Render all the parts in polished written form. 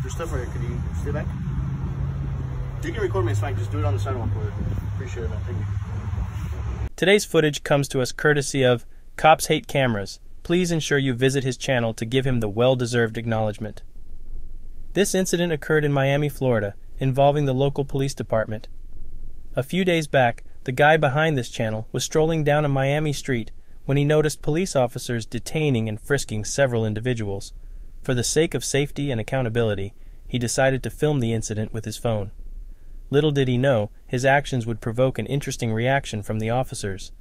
There's stuff right here. Could you stay back? You can record me, it's fine. Just do it on the sidewalk. Appreciate it, man. Thank you. Today's footage comes to us courtesy of Cops Hate Cameras. Please ensure you visit his channel to give him the well-deserved acknowledgement. This incident occurred in Miami, Florida, involving the local police department. A few days back, the guy behind this channel was strolling down a Miami street when he noticed police officers detaining and frisking several individuals. For the sake of safety and accountability, he decided to film the incident with his phone. Little did he know, his actions would provoke an interesting reaction from the officers.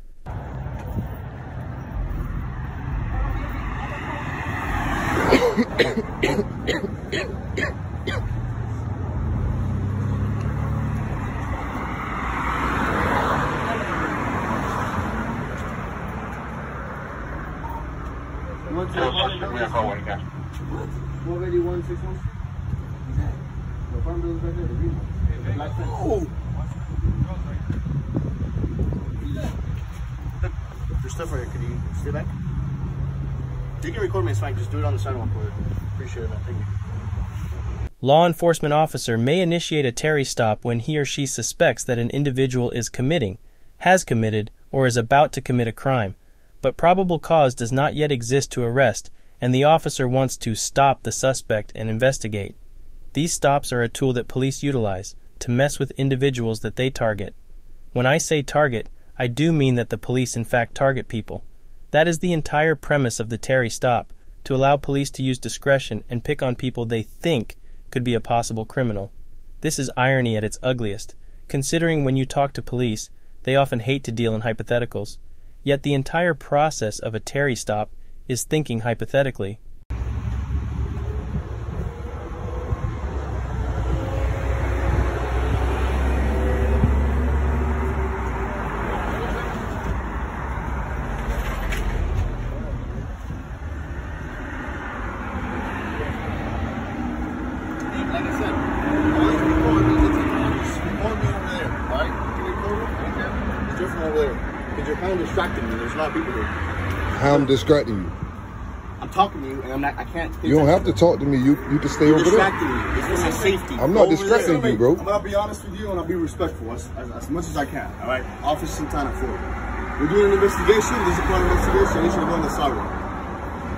There's stuff right here. Could you stay back? You can record me, it's fine. Just do it on the sidewalk. Appreciate it, man. Thank you. Law enforcement officer may initiate a Terry stop when he or she suspects that an individual is committing, has committed, or is about to commit a crime, but probable cause does not yet exist to arrest, and the officer wants to stop the suspect and investigate. These stops are a tool that police utilize to mess with individuals that they target. When I say target, I do mean that the police in fact target people. That is the entire premise of the Terry stop, to allow police to use discretion and pick on people they think could be a possible criminal. This is irony at its ugliest, considering when you talk to police, they often hate to deal in hypotheticals. Yet the entire process of a Terry stop is thinking hypothetically. Like I said, all you record me is record me over there, alright? You can record me, okay? It's different over there. Because you're kind of distracting me. There's a lot of people here. How I'm distracting you? I'm talking to you and I can't. You don't have to talk to me. You can stay over there. You're distracting me. It's for my safety. I'm not distracting you, bro. I'm going to be honest with you and I'll be respectful as much as I can, alright? Officer Santana Ford. We're doing an investigation. This is part of the investigation. I need you to go on the sidewalk.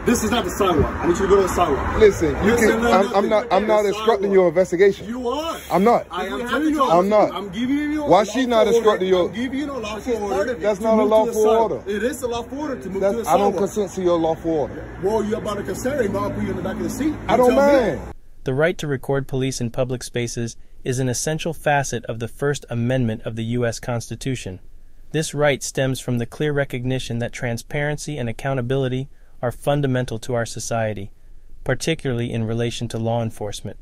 This is not the sidewalk. I need you to go to the sidewalk. Listen, I'm not instructing your investigation. You are. I'm not. I am telling you. I'm not. I'm giving you. Why she not instructing your? I'm giving you a lawful order. That's not a lawful order. It is a lawful order to move to the sidewalk. I don't consent to your lawful order. Well, you're about to consent. I'm about to put you in the back of the seat. I don't mind. The right to record police in public spaces is an essential facet of the First Amendment of the U.S. Constitution. This right stems from the clear recognition that transparency and accountability are fundamental to our society, particularly in relation to law enforcement.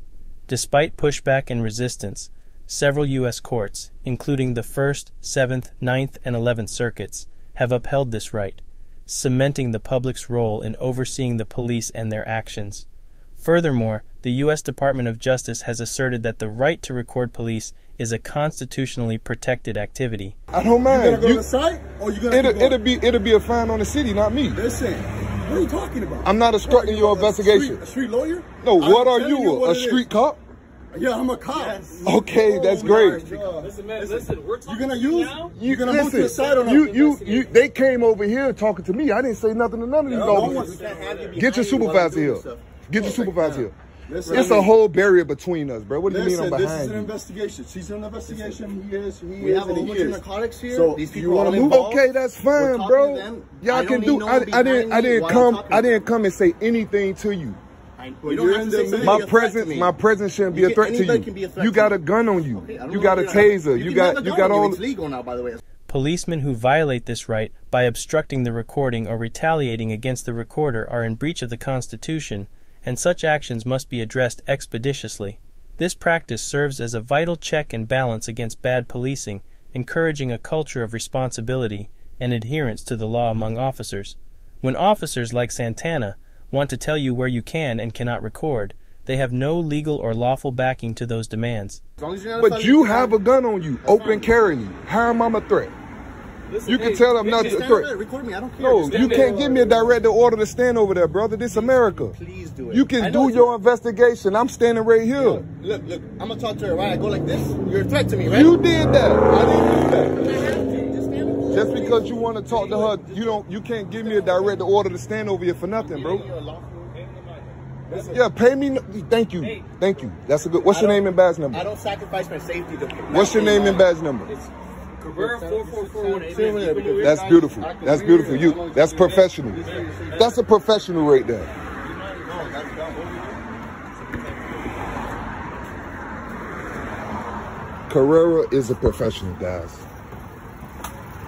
Despite pushback and resistance, several U.S. courts, including the 1st, 7th, 9th, and 11th Circuits, have upheld this right, cementing the public's role in overseeing the police and their actions. Furthermore, the U.S. Department of Justice has asserted that the right to record police is a constitutionally protected activity. I don't mind. You gonna go to the site, or you gonna it'll be a fine on the city, not me. Listen, what are you talking about? I'm not obstructing your investigation. A street lawyer? No, what are you? A street cop? Yeah, I'm a cop. Yes. Okay, that's great. Listen, man, listen, we're talking you're gonna move to the side or not? They came over here talking to me. I didn't say nothing to none of these officers. Get your supervisor here. Get your supervisor here. Listen, it's a whole barrier between us, bro. What do you mean I'm behind you? This is an investigation. She's an investigation. We have a whole bunch of narcotics here. So these people want to move. Okay, that's fine, bro. Y'all can do. I didn't come and say anything to you. My presence shouldn't be a threat to you. You got a gun on you. You got a taser. You got all. It's legal now, by the way. Policemen who violate this right by obstructing the recording or retaliating against the recorder are in breach of the Constitution, and such actions must be addressed expeditiously. This practice serves as a vital check and balance against bad policing, encouraging a culture of responsibility and adherence to the law among officers. When officers like Santana want to tell you where you can and cannot record, they have no legal or lawful backing to those demands. But you have a gun on you, open carry. How am I a threat? You can tell I'm not a threat. Record me. I don't care. No, you can't give me a directive order to stand over there, brother. This America. Please do it. You can do your investigation. I'm standing right here. Look, I'm gonna talk to her, right? I go like this. You're a threat to me, right? You did that. I didn't do that. Just because you want to talk to her, you can't give me a directive order to stand over here for nothing, bro. Yeah, pay me. Thank you. Thank you. That's a good. What's your name and badge number? I don't sacrifice my safety. What's your name and badge number? Cabrera 4441. That's beautiful. That's beautiful. That's professional. That's a professional right there. Carrera is a professional, guys.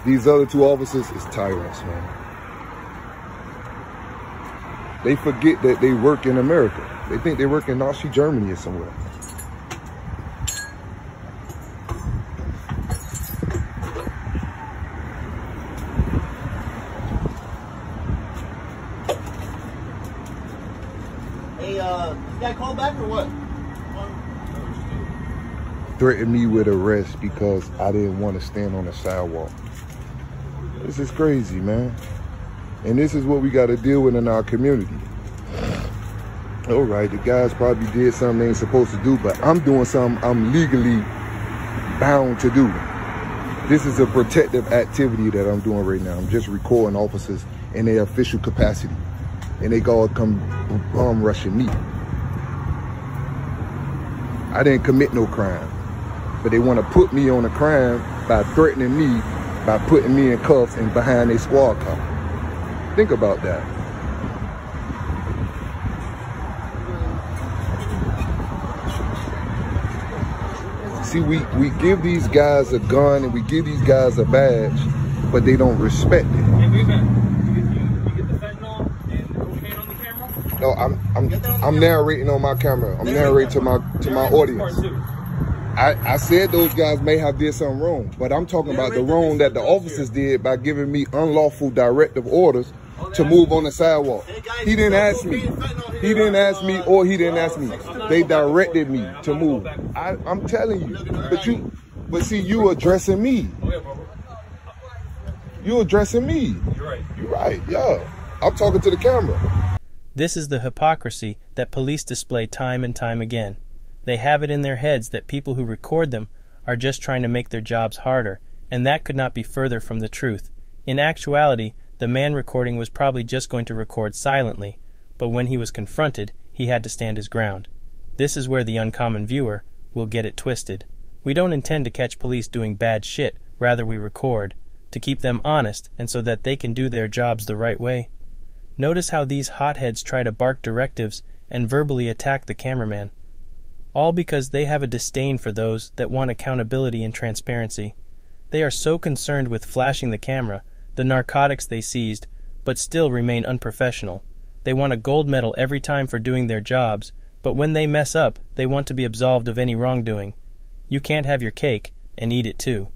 These other two officers is tyrants, man. They forget that they work in America. They think they work in Nazi Germany or somewhere. Hey, did I call back or what? Threatened me with arrest because I didn't want to stand on the sidewalk. This is crazy, man. And this is what we got to deal with in our community. All right, the guys probably did something they ain't supposed to do, but I'm doing something I'm legally bound to do. This is a protective activity that I'm doing right now. I'm just recording officers in their official capacity. And they go come bomb rushing me. I didn't commit no crime. But they want to put me on a crime by threatening me, by putting me in cuffs and behind a squad car. Think about that. See, we give these guys a gun and we give these guys a badge, but they don't respect it. You get the fentanyl and cocaine on the camera? No, I'm narrating on my camera. I'm narrating to my audience. I said those guys may have did something wrong, but I'm talking about the wrong that the officers did by giving me unlawful directive orders to move on the sidewalk. He didn't ask me. He didn't ask me or he didn't ask me. They directed me to move. I'm telling you. But see, you addressing me. You addressing me. You're right, yeah. I'm talking to the camera. This is the hypocrisy that police display time and time again. They have it in their heads that people who record them are just trying to make their jobs harder, and that could not be further from the truth. In actuality, the man recording was probably just going to record silently, but when he was confronted, he had to stand his ground. This is where the uncommon viewer will get it twisted. We don't intend to catch police doing bad shit, rather we record, to keep them honest and so that they can do their jobs the right way. Notice how these hotheads try to bark directives and verbally attack the cameraman. All because they have a disdain for those that want accountability and transparency. They are so concerned with flashing the camera, the narcotics they seized, but still remain unprofessional. They want a gold medal every time for doing their jobs, but when they mess up, they want to be absolved of any wrongdoing. You can't have your cake and eat it too.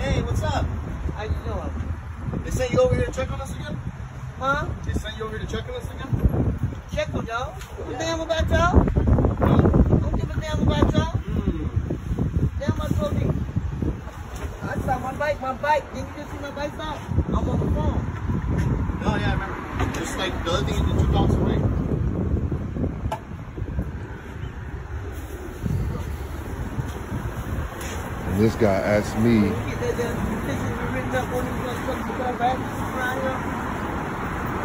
Hey, what's up? How you doing? They sent you over here to check on us again? Huh? They sent you over here to check on us again? Check on y'all? Give a damn about y'all? Don't give a damn about y'all? Damn my clothing. I saw my bike. Didn't you just see my bike stop? I'm on the phone. No, yeah, I remember. Just like the other thing you did 2 blocks away. And this guy asked me.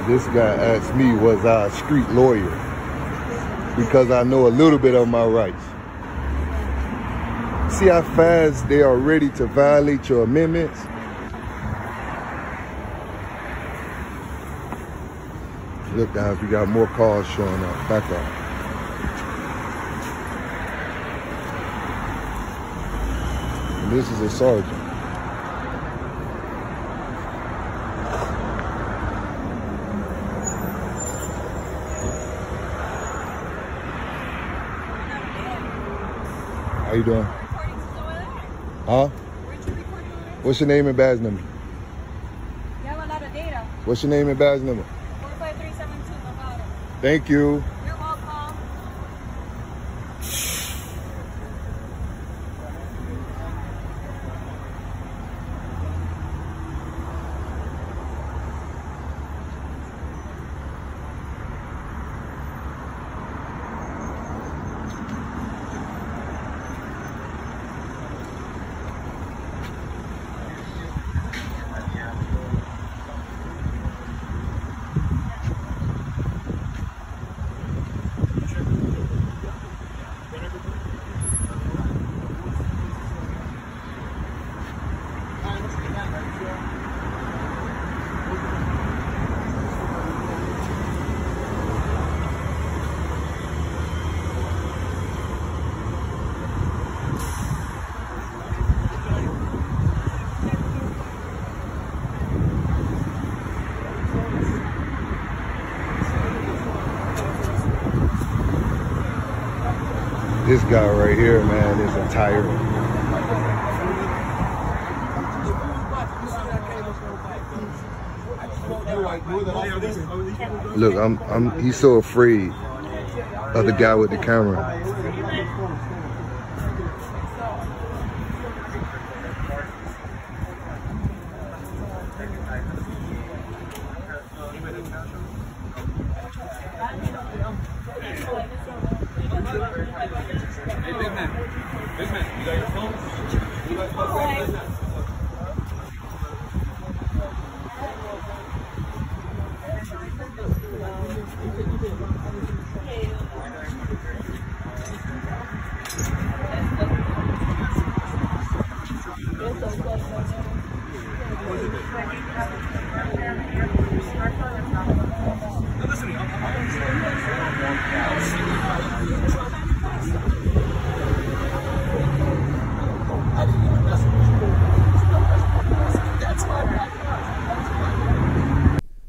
This guy asked me, was I a street lawyer? Because I know a little bit of my rights. See how fast they are ready to violate your amendments? Look, guys, we got more cars showing up. Back up. And this is a sergeant. How you doing? Huh? What's your name and badge number? You have a lot of data. What's your name and badge number? 45372, no problem. Thank you. You're welcome. This guy right here, man, is a tyrant. Look, he's so afraid of the guy with the camera. Big man, you got your phone? You got your phone?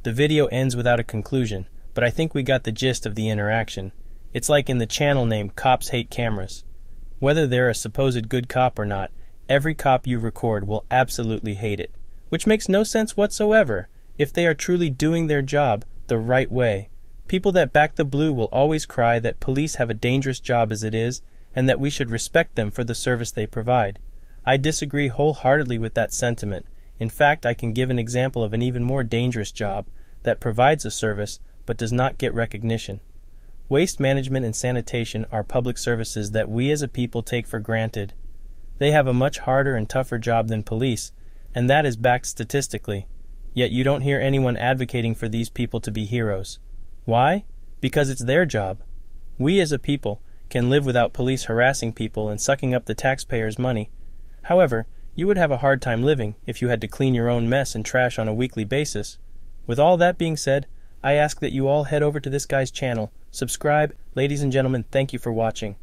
The video ends without a conclusion, but I think we got the gist of the interaction. It's like in the channel name Cops Hate Cameras. Whether they're a supposed good cop or not, every cop you record will absolutely hate it, which makes no sense whatsoever if they are truly doing their job the right way. People that back the blue will always cry that police have a dangerous job as it is, and that we should respect them for the service they provide. I disagree wholeheartedly with that sentiment. In fact, I can give an example of an even more dangerous job that provides a service but does not get recognition. Waste management and sanitation are public services that we as a people take for granted. They have a much harder and tougher job than police, and that is backed statistically. Yet you don't hear anyone advocating for these people to be heroes. Why? Because it's their job. We as a people can live without police harassing people and sucking up the taxpayers' money. However, you would have a hard time living if you had to clean your own mess and trash on a weekly basis. With all that being said, I ask that you all head over to this guy's channel, subscribe. Ladies and gentlemen, thank you for watching.